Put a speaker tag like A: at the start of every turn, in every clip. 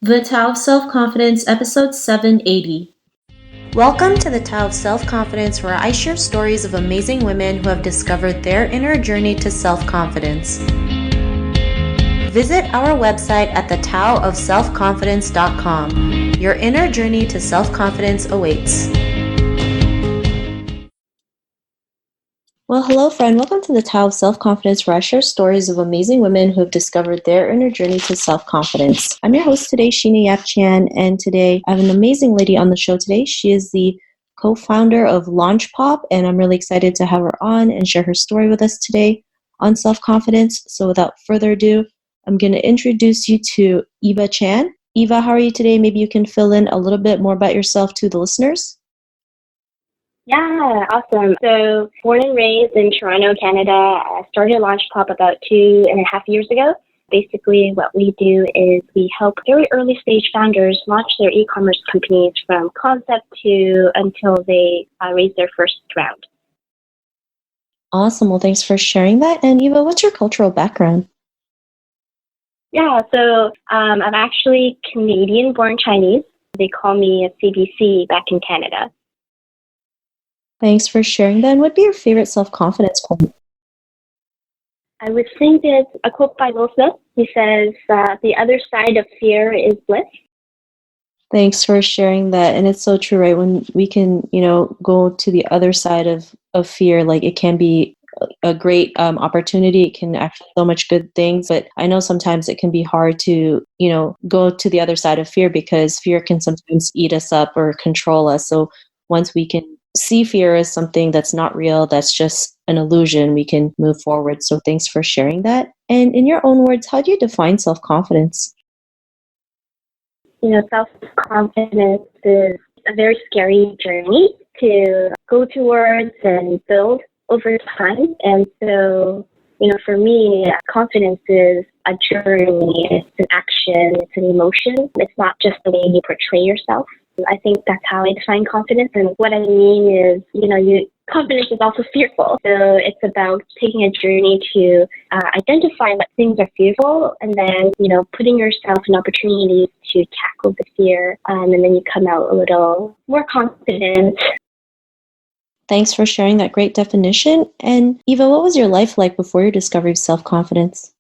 A: The Tao of Self-Confidence, episode 780. Welcome to the Tao of Self-Confidence, where I share stories of amazing women who have discovered their inner journey to self-confidence. Visit our website at thetaoofselfconfidence.com. Your inner journey to self-confidence awaits. Well, hello, friend. Welcome to the Tao of Self-Confidence, where I share stories of amazing women who have discovered their inner journey to self-confidence. I'm your host today, Eva Chan, and today I have an amazing lady on the show today. She is the co-founder of Launch Pop, and I'm really excited to have her on and share her story with us today on self-confidence. So without further ado, I'm going to introduce you to Eva Chan. Eva, how are you today? Maybe you can fill in a little bit more about yourself to the listeners.
B: Yeah, awesome. So born and raised in Toronto, Canada. I started Launch Pop about 2.5 years ago. Basically, what we do is we help very early stage founders launch their e-commerce companies from concept to until they raise their first round.
A: Awesome. Well, thanks for sharing that. And Eva, what's your cultural background?
B: Yeah, so I'm actually Canadian-born Chinese. They call me a CBC back in Canada.
A: Thanks for sharing that. And what'd be your favorite self-confidence quote?
B: I would think it's a quote by Will Smith. He says, the other side of fear is bliss.
A: Thanks for sharing that. And it's so true, right? When we can, go to the other side of fear, like it can be a great opportunity. It can actually so much good things. But I know sometimes it can be hard to, go to the other side of fear because fear can sometimes eat us up or control us. So once we can see fear as something that's not real, that's just an illusion, we can move forward. So thanks for sharing that. And in your own words, how do you define self-confidence?
B: Self-confidence is a very scary journey to go towards and build over time. And so, for me, confidence is a journey, it's an action, it's an emotion. It's not just the way you portray yourself. I think that's how I define confidence. And what I mean is, confidence is also fearful. So it's about taking a journey to identify what things are fearful and then, putting yourself in opportunities to tackle the fear. And then you come out a little more confident.
A: Thanks for sharing that great definition. And Eva, what was your life like before your discovery of self-confidence?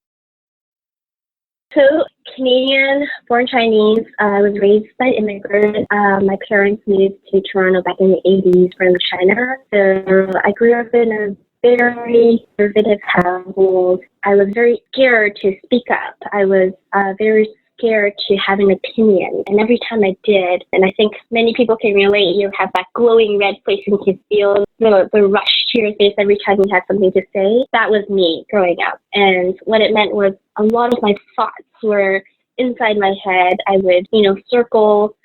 B: So, Canadian, born Chinese, I was raised by immigrants. My parents moved to Toronto back in the 80s from China. So I grew up in a very conservative household. I was very scared to speak up. I was very scared to have an opinion. And every time I did, and I think many people can relate, you have that glowing red face and you can feel the rush to your face every time you had something to say. That was me growing up. And what it meant was a lot of my thoughts were inside my head. I would, circle,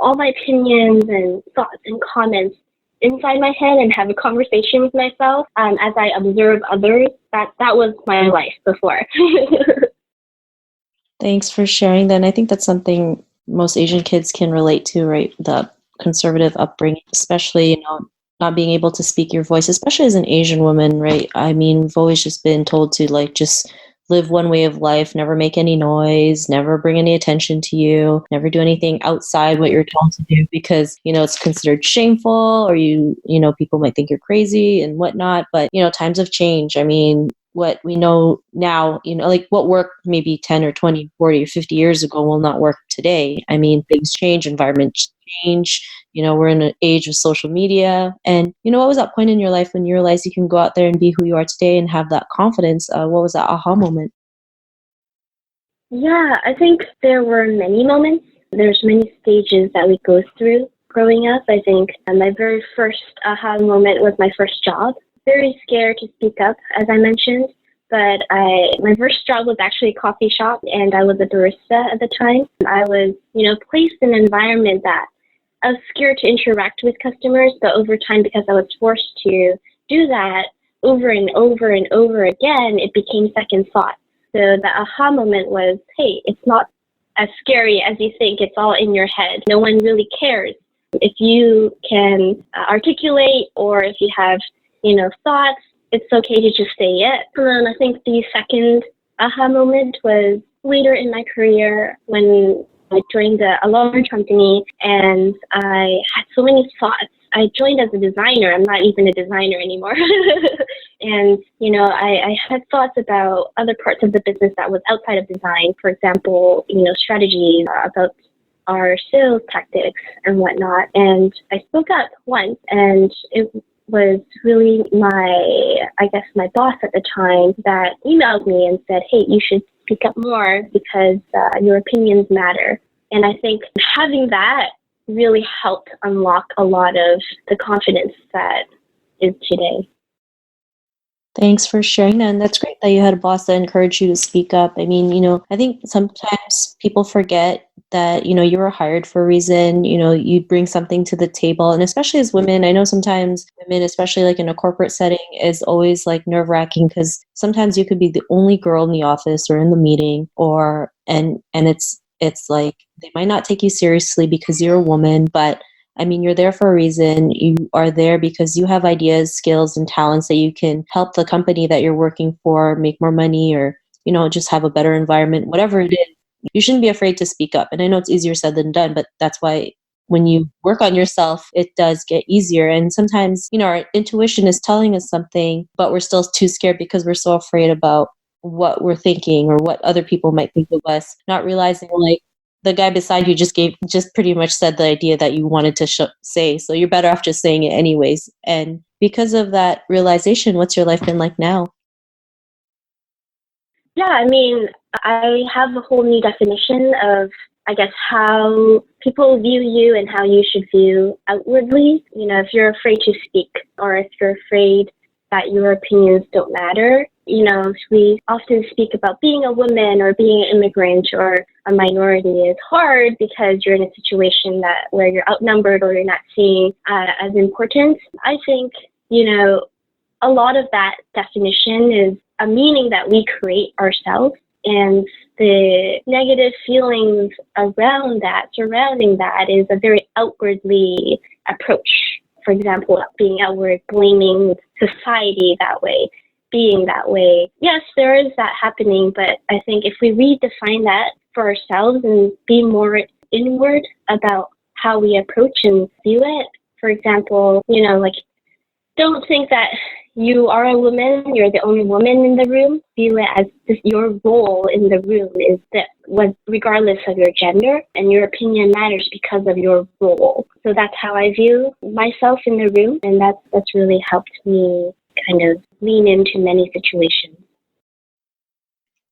B: all my opinions and thoughts and comments inside my head and have a conversation with myself as I observe others. That was my life before.
A: Thanks for sharing that. And I think that's something most Asian kids can relate to, right? The conservative upbringing, especially, not being able to speak your voice, especially as an Asian woman, right? I mean, we've always just been told to just live one way of life, never make any noise, never bring any attention to you, never do anything outside what you're told to do because, it's considered shameful or people might think you're crazy and whatnot. But, times have changed. I mean, what we know now, like what worked maybe 10 or 20, 40 or 50 years ago will not work today. I mean, things change, environments change. We're in an age of social media. And, what was that point in your life when you realized you can go out there and be who you are today and have that confidence? What was that aha moment?
B: Yeah, I think there were many moments. There's many stages that we go through growing up. I think my very first aha moment was my first job. Very scared to speak up, as I mentioned, but my first job was actually a coffee shop, and I was a barista at the time. I was, placed in an environment that I was scared to interact with customers, but over time, because I was forced to do that over and over and over again, it became second thought. So the aha moment was, hey, it's not as scary as you think. It's all in your head. No one really cares. If you can articulate or if you have thoughts, it's okay to just say it. And then I think the second aha moment was later in my career when I joined a large company and I had so many thoughts. I joined as a designer. I'm not even a designer anymore. And, I had thoughts about other parts of the business that was outside of design. For example, strategies about our sales tactics and whatnot. And I spoke up once, and it was really my boss at the time that emailed me and said, hey, you should speak up more because your opinions matter. And I think having that really helped unlock a lot of the confidence that is today.
A: Thanks for sharing that. And that's great that you had a boss that encouraged you to speak up. I mean, I think sometimes people forget that, you were hired for a reason, you bring something to the table. And especially as women, I know sometimes women, especially like in a corporate setting, is always like nerve wracking because sometimes you could be the only girl in the office or in the meeting and it's like they might not take you seriously because you're a woman, but I mean, you're there for a reason. You are there because you have ideas, skills, and talents that you can help the company that you're working for make more money or, just have a better environment, whatever it is. You shouldn't be afraid to speak up. And I know it's easier said than done, but that's why when you work on yourself, it does get easier. And sometimes, our intuition is telling us something, but we're still too scared because we're so afraid about what we're thinking or what other people might think of us, not realizing like, the guy beside you just pretty much said the idea that you wanted to say. So you're better off just saying it anyways. And because of that realization, what's your life been like now?
B: Yeah, I mean, I have a whole new definition of, I guess, how people view you and how you should view outwardly. If you're afraid to speak or if you're afraid that your opinions don't matter. We often speak about being a woman or being an immigrant or a minority is hard because you're in a situation where you're outnumbered or you're not seen as important. I think, a lot of that definition is a meaning that we create ourselves, and the negative feelings surrounding that is a very outwardly approach. For example, being outward, blaming society that way, being that way. Yes, there is that happening, but I think if we redefine that for ourselves and be more inward about how we approach and view it, for example, don't think that you are a woman, you're the only woman in the room. View it as your role in the room is this, regardless of your gender, and your opinion matters because of your role. So that's how I view myself in the room, and that's really helped me kind of lean into many situations.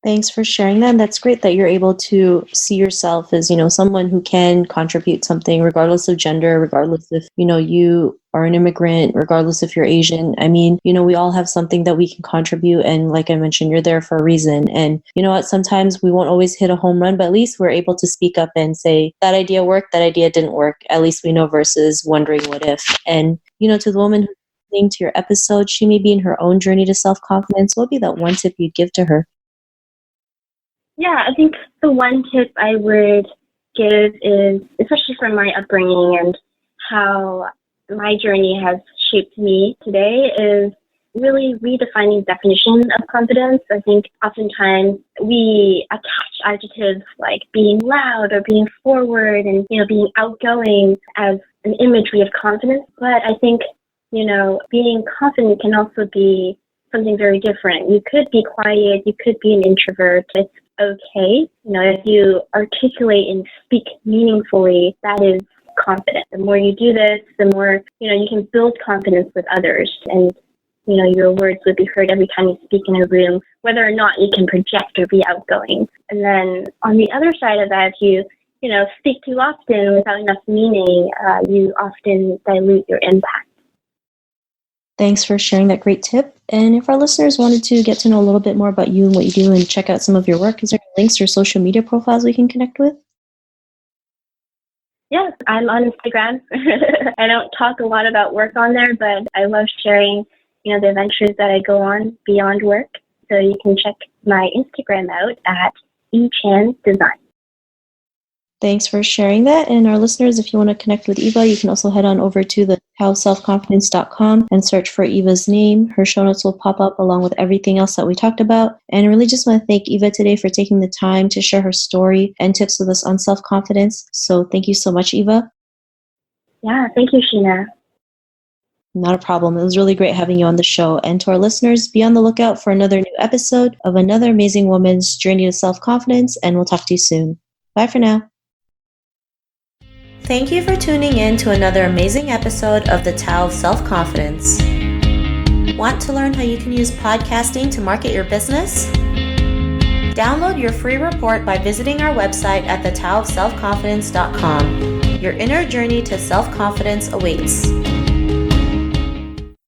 A: Thanks for sharing that. And that's great that you're able to see yourself as, someone who can contribute something regardless of gender, regardless if, you are an immigrant, regardless if you're Asian. I mean, we all have something that we can contribute. And like I mentioned, you're there for a reason. And you know what? Sometimes we won't always hit a home run, but at least we're able to speak up and say that idea worked, that idea didn't work. At least we know versus wondering what if. And, to the woman who's listening to your episode, she may be in her own journey to self-confidence. What would be that one tip you'd give to her?
B: Yeah, I think the one tip I would give is, especially from my upbringing and how my journey has shaped me today, is really redefining the definition of confidence. I think oftentimes we attach adjectives like being loud or being forward and, being outgoing as an imagery of confidence. But I think, being confident can also be something very different. You could be quiet, you could be an introvert. It's okay. If you articulate and speak meaningfully, that is confident. The more you do this, the more, you can build confidence with others. And, your words would be heard every time you speak in a room, whether or not you can project or be outgoing. And then on the other side of that, you speak too often without enough meaning, you often dilute your impact.
A: Thanks for sharing that great tip. And if our listeners wanted to get to know a little bit more about you and what you do and check out some of your work, is there any links or social media profiles we can connect with?
B: Yes, I'm on Instagram. I don't talk a lot about work on there, but I love sharing, the adventures that I go on beyond work. So you can check my Instagram out at Eva Chan Design.
A: Thanks for sharing that. And our listeners, if you want to connect with Eva, you can also head on over to the taoselfconfidence.com and search for Eva's name. Her show notes will pop up along with everything else that we talked about. And I really just want to thank Eva today for taking the time to share her story and tips with us on self-confidence. So thank you so much, Eva.
B: Yeah, thank you, Sheena.
A: Not a problem. It was really great having you on the show. And to our listeners, be on the lookout for another new episode of another amazing woman's journey to self-confidence. And we'll talk to you soon. Bye for now. Thank you for tuning in to another amazing episode of the Tao of Self-Confidence. Want to learn how you can use podcasting to market your business? Download your free report by visiting our website at thetaoofselfconfidence.com. Your inner journey to self-confidence awaits.